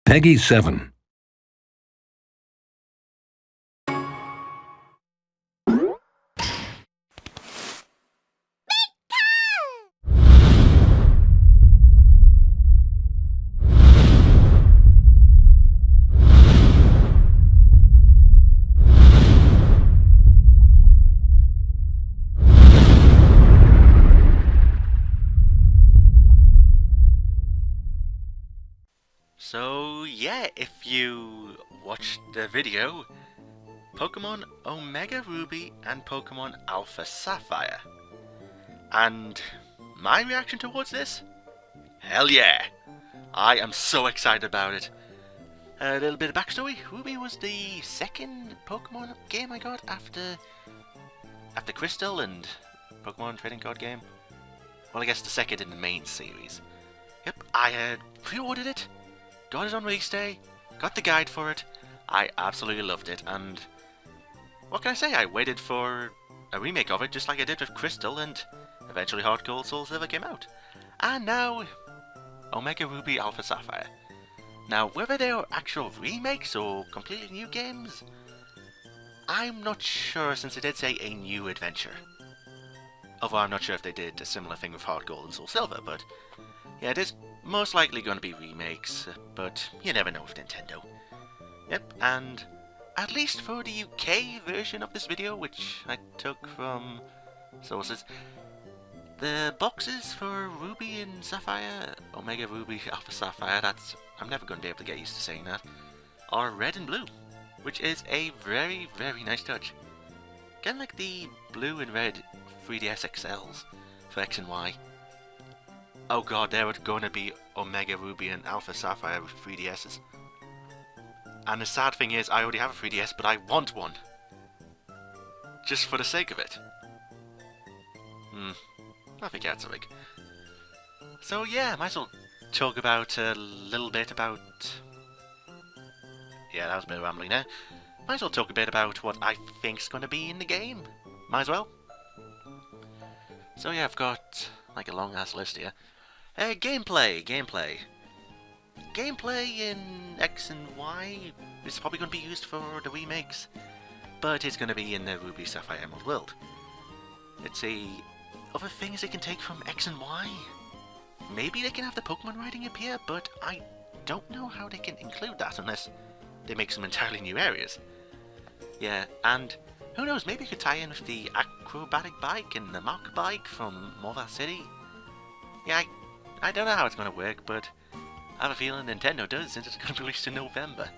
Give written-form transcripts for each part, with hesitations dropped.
Peggy 7. So yeah, if you watched the video, Pokemon Omega Ruby and Pokemon Alpha Sapphire. And my reaction towards this? Hell yeah! I am so excited about it. A little bit of backstory, Ruby was the second Pokemon game I got after Crystal and Pokemon Trading Card Game. Well, I guess the second in the main series. Yep, I had pre-ordered it, got it on release day, got the guide for it. I absolutely loved it, and what can I say? I waited for a remake of it just like I did with Crystal, and eventually Heart Gold Soul Silver came out. And now, Omega Ruby Alpha Sapphire. Now, whether they are actual remakes or completely new games, I'm not sure, since it did say a new adventure. Although I'm not sure if they did a similar thing with Heart Gold and Soul Silver, but yeah, it is most likely going to be remakes, but you never know with Nintendo. Yep, and at least for the UK version of this video, which I took from sources, the boxes for Ruby and Sapphire, Omega Ruby, Alpha Sapphire, I'm never going to be able to get used to saying that, are red and blue, which is a very, very nice touch. Kind of like the blue and red 3DS XLs for X and Y. Oh god, there are going to be Omega Ruby and Alpha Sapphire with 3DSs. And the sad thing is, I already have a 3DS, but I want one. Just for the sake of it. I think that's something. So yeah, might as well talk about a little bit about... Yeah, that was a bit of rambling there. Might as well talk a bit about what I think's going to be in the game. Might as well. So yeah, I've got like a long ass list here. Gameplay. Gameplay in X and Y is probably going to be used for the remakes, but it's going to be in the Ruby Sapphire Emerald world. Let's see, other things they can take from X and Y? Maybe they can have the Pokemon riding appear, but I don't know how they can include that unless they make some entirely new areas. Yeah, and who knows, maybe you could tie in with the acrobatic bike and the mock bike from Mova City. Yeah, I don't know how it's going to work, but I have a feeling Nintendo does, since it's going to be released in November.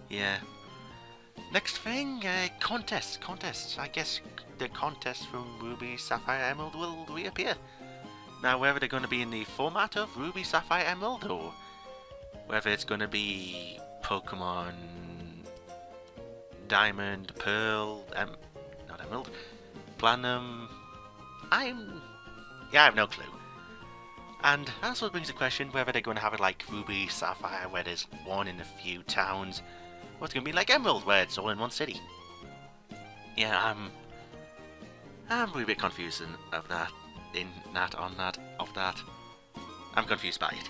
Yeah. Next thing, contests. I guess the contests from Ruby, Sapphire, Emerald will reappear. Now, whether they're going to be in the format of Ruby, Sapphire, Emerald, or whether it's going to be Pokemon Diamond, Pearl, not Emerald, Platinum, I have no clue. And that also brings the question whether they're going to have it like Ruby, Sapphire, where there's one in a few towns, or it's going to be like Emerald, where it's all in one city. Yeah, I'm really a bit confused of that. I'm confused by it.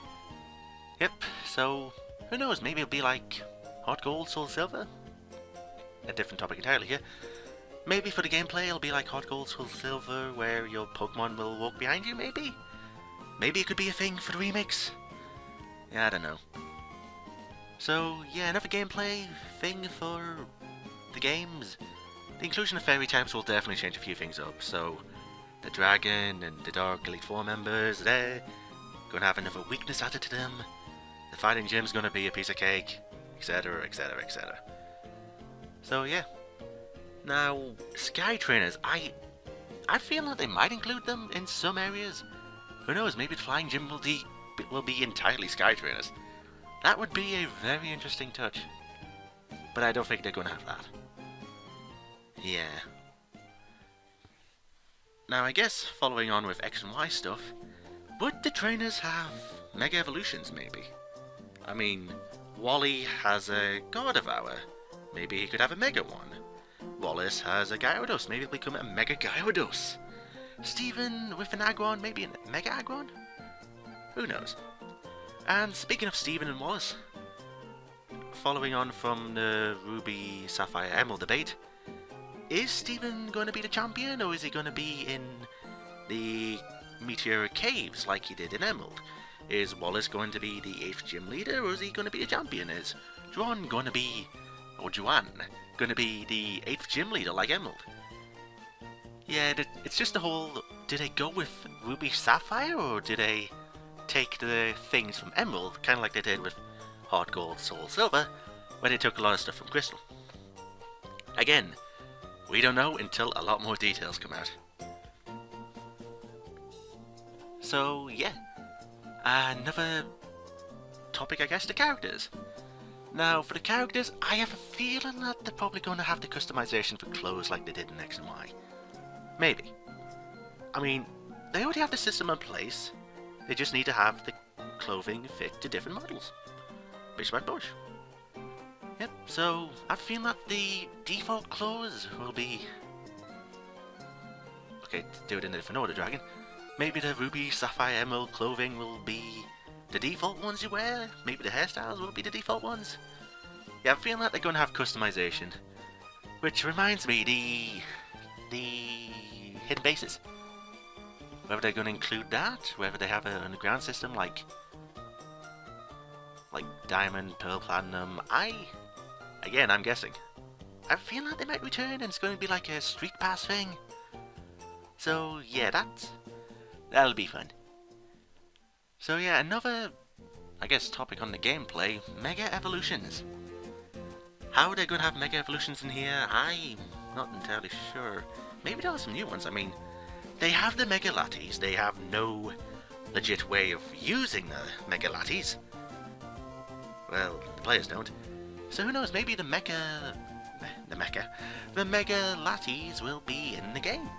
Yep, so who knows, maybe it'll be like Heart Gold, Soul Silver? A different topic entirely here. Maybe for the gameplay it'll be like Heart Gold, Soul Silver, where your Pokemon will walk behind you, maybe? Maybe it could be a thing for the remakes? Yeah, I don't know. So, yeah, another gameplay thing for the games. The inclusion of fairy types will definitely change a few things up, so the Dragon and the Dark Elite Four members, they're going to have another weakness added to them. The fighting gym's going to be a piece of cake, etc, etc, etc. So, yeah. Now, Sky Trainers, I feel that they might include them in some areas. Who knows, maybe the Flying Gym will be entirely Sky Trainers. That would be a very interesting touch. But I don't think they're going to have that. Yeah. Now I guess, following on with X and Y stuff, would the trainers have Mega Evolutions maybe? I mean, Wally has a Gardevoir. Maybe he could have a Mega one. Wallace has a Gyarados. Maybe he'll become a Mega Gyarados. Steven with an Aggron, maybe a Mega Aggron? Who knows? And speaking of Steven and Wallace, following on from the Ruby, Sapphire, Emerald debate, is Steven going to be the champion, or is he going to be in the Meteoric Caves like he did in Emerald? Is Wallace going to be the 8th gym leader, or is he going to be the champion? Is Juan going to be, or Juan, going to be the 8th gym leader like Emerald? Yeah, it's just the whole, did they go with Ruby Sapphire, or did they take the things from Emerald, kind of like they did with Heart Gold, Soul Silver, where they took a lot of stuff from Crystal? Again, we don't know until a lot more details come out. So yeah, another topic, I guess, the characters. Now, for the characters, I have a feeling that they're probably going to have the customization for clothes like they did in X and Y. Maybe. I mean, they already have the system in place. They just need to have the clothing fit to different models. Bish back bush. Yep, so I feel that the default clothes will be... Okay, to do it in a different order, Dragon. Maybe the Ruby, Sapphire, Emerald clothing will be the default ones you wear. Maybe the hairstyles will be the default ones. Yeah, I'm feeling that they're going to have customization. Which reminds me, the hidden bases. Whether they're going to include that, whether they have an underground system like Diamond, Pearl, Platinum, I'm guessing. I feel like they might return and it's going to be like a Street Pass thing. So yeah, that'll be fun. So yeah, another, I guess, topic on the gameplay, Mega Evolutions. How they're going to have Mega Evolutions in here, I'm not entirely sure. Maybe there are some new ones. I mean, they have the Mega Latties. They have no legit way of using the Mega Latties. Well, the players don't. So who knows, maybe the Mega Latties will be in the game.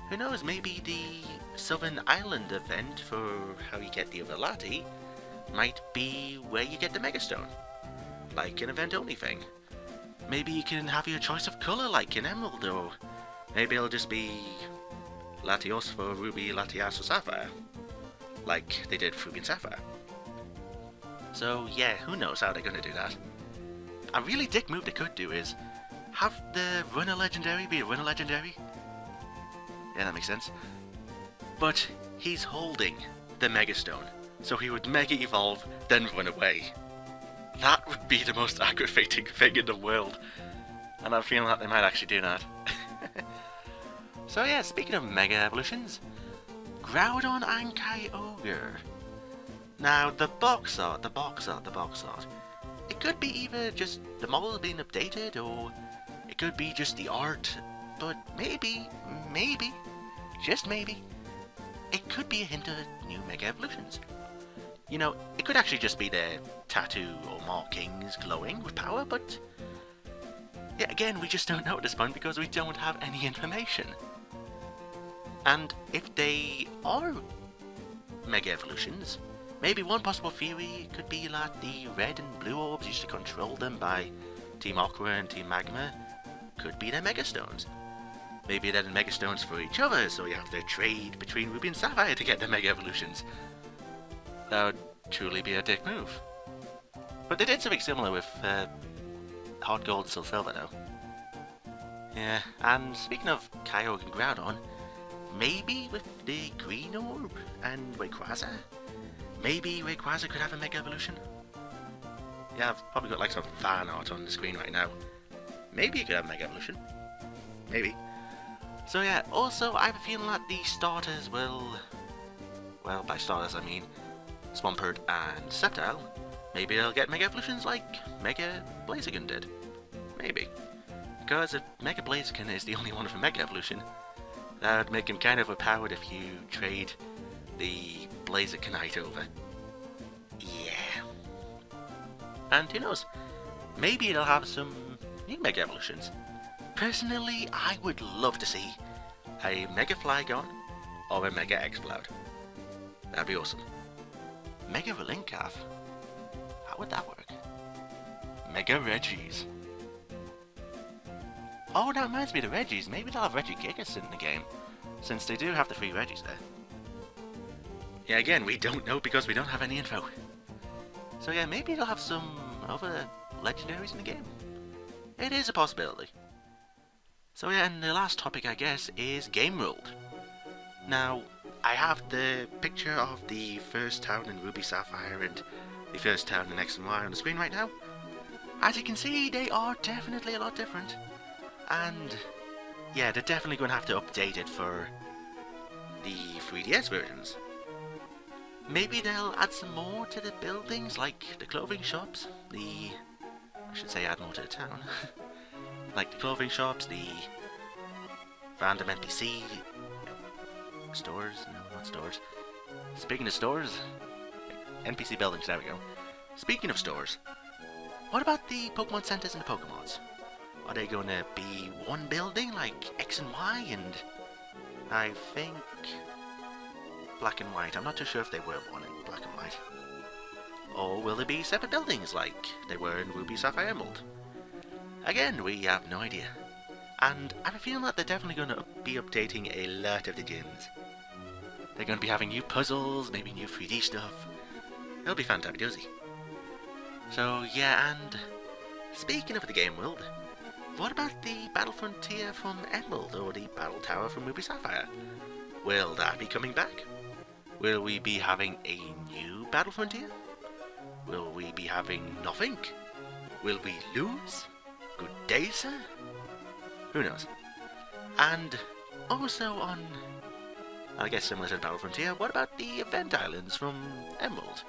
Who knows, maybe the Southern Island event for how you get the other Lati might be where you get the Mega Stone. Like an event-only thing. Maybe you can have your choice of colour like in Emerald, or maybe it'll just be Latios for Ruby, Latias for Sapphire. Like they did for Ruby and Sapphire. So yeah, who knows how they're going to do that. A really dick move they could do is have the Runner Legendary be a Runner Legendary. Yeah, that makes sense. But he's holding the Mega Stone, so he would Mega Evolve, then run away. That would be the most aggravating thing in the world. And I'm feeling that they might actually do that. So yeah, speaking of Mega Evolutions, Groudon and Kyogre. Now, the box art. It could be either just the model being updated, or it could be just the art, but maybe, just maybe, it could be a hint of new Mega Evolutions. You know, it could actually just be their tattoo or markings glowing with power, but yeah, again, we just don't know at this point because we don't have any information. And if they are Mega Evolutions, maybe one possible theory could be that the red and blue orbs used to control them by Team Aqua and Team Magma could be their Mega Stones. Maybe they're the Mega Stones for each other, so you have to trade between Ruby and Sapphire to get the Mega Evolutions. That would truly be a dick move. But they did something similar with Heart Gold and Soul Silver though. Yeah, and speaking of Kyogre and Groudon, maybe with the Green Orb and Rayquaza, maybe Rayquaza could have a Mega Evolution? Yeah, I've probably got like some fan art on the screen right now. Maybe it could have a Mega Evolution. Maybe. So yeah, also I have a feeling that the starters will... Well, by starters I mean Swampert and Sceptile. Maybe they'll get Mega Evolutions like Mega Blaziken did. Maybe. Because if Mega Blaziken is the only one with a Mega Evolution, that would make him kind of overpowered if you trade the Blazikenite over. Yeah. And who knows, maybe it'll have some new Mega Evolutions. Personally, I would love to see a Mega Flygon or a Mega Exploud. That'd be awesome. Mega Relinkaf? How would that work? Mega Regis. Oh, that reminds me of the Regis. Maybe they'll have Regigigas in the game, since they do have the 3 Regis there. Yeah, again, we don't know because we don't have any info. So yeah, maybe they'll have some other legendaries in the game. It is a possibility. So yeah, and the last topic I guess is Game World. Now, I have the picture of the first town in Ruby Sapphire and the first town in X and Y on the screen right now. As you can see, they are definitely a lot different. And yeah, they're definitely going to have to update it for the 3DS versions. Maybe they'll add some more to the buildings, like the clothing shops, I should say add more to the town. Like the clothing shops, the random NPC stores, no, not stores. Speaking of stores, NPC buildings, there we go. Speaking of stores, what about the Pokemon centers and the Pokemods? Are they going to be one building like X and Y and I think Black and White? I'm not too sure if they were one in Black and White. Or will they be separate buildings like they were in Ruby, Sapphire, Emerald? Again, we have no idea. And I have a feeling that they're definitely going to be updating a lot of the gyms. They're going to be having new puzzles, maybe new 3D stuff. It'll be fantabby-dozy. So yeah, and speaking of the game world, what about the Battle Frontier from Emerald or the Battle Tower from Ruby Sapphire? Will that be coming back? Will we be having a new Battle Frontier? Will we be having nothing? Will we lose? Good day, sir? Who knows? And also on, I guess similar to the Battle Frontier, what about the Event Islands from Emerald?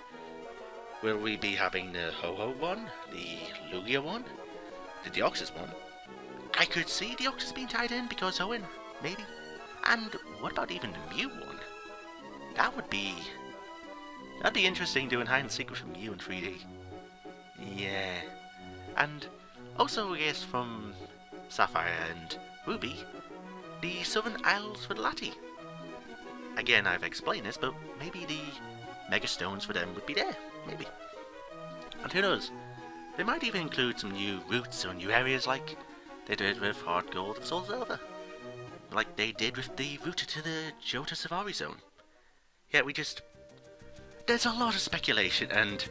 Will we be having the Ho-Ho one, the Lugia one, the Deoxys one? I could see Deoxys being tied in because Hoenn, maybe. And what about even the Mew one? That'd be interesting doing hide and seek with Mew in 3D. Yeah. And also I guess from Sapphire and Ruby, the Southern Isles for the Lati. Again, I've explained this, but maybe the Mega Stones for them would be there, maybe. And who knows, they might even include some new routes or new areas like they did with Heart Gold and Soul Silver. Like they did with the route to the Johto Safari Zone. Yeah, there's a lot of speculation and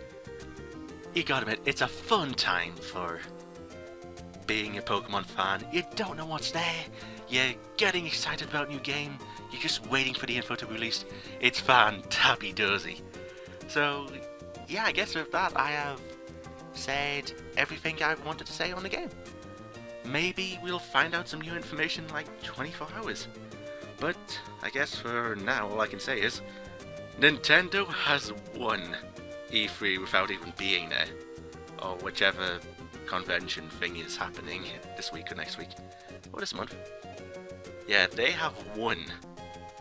you gotta admit, it's a fun time for being a Pokemon fan. You don't know what's there, you're getting excited about a new game, you're just waiting for the info to be released. It's fantabby-dozy. So yeah, I guess with that I have said everything I wanted to say on the game. Maybe we'll find out some new information in like 24 hours. But I guess for now all I can say is Nintendo has won E3 without even being there. Or whichever convention thing is happening this week or next week. Or this month. Yeah, they have won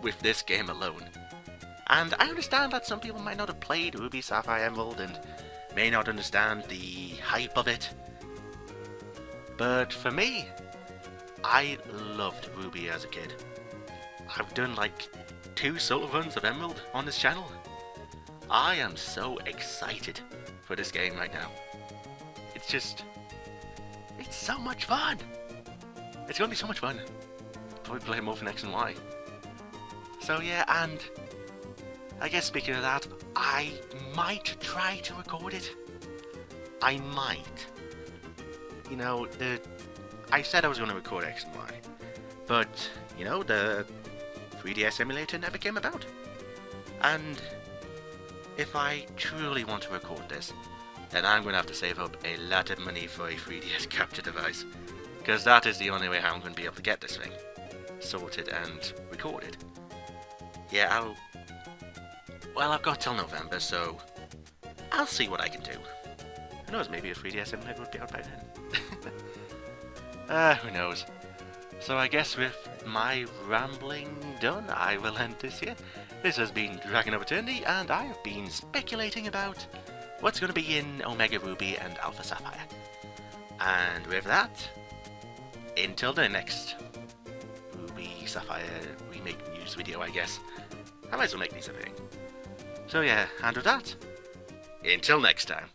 with this game alone. And I understand that some people might not have played Ruby, Sapphire, Emerald and may not understand the hype of it. But for me, I loved Ruby as a kid. I've done like 2 solo runs of Emerald on this channel. I am so excited for this game right now. It's so much fun! It's gonna be so much fun. Probably play more for X and Y. So yeah, and I guess speaking of that, I might try to record it. I might. You know, I said I was going to record X and Y, but, you know, the 3DS emulator never came about. And if I truly want to record this, then I'm going to have to save up a lot of money for a 3DS capture device, because that is the only way I'm going to be able to get this thing sorted and recorded. Yeah, I've got till November, so I'll see what I can do. Who knows, maybe a 3DS emulator would be out by then. Who knows. So I guess with my rambling done, I will end this here. This has been DragonofEternity, and I have been speculating about what's going to be in Omega Ruby and Alpha Sapphire. And with that, until the next Ruby Sapphire remake news video, I guess. I might as well make these a thing. So yeah, and with that, until next time.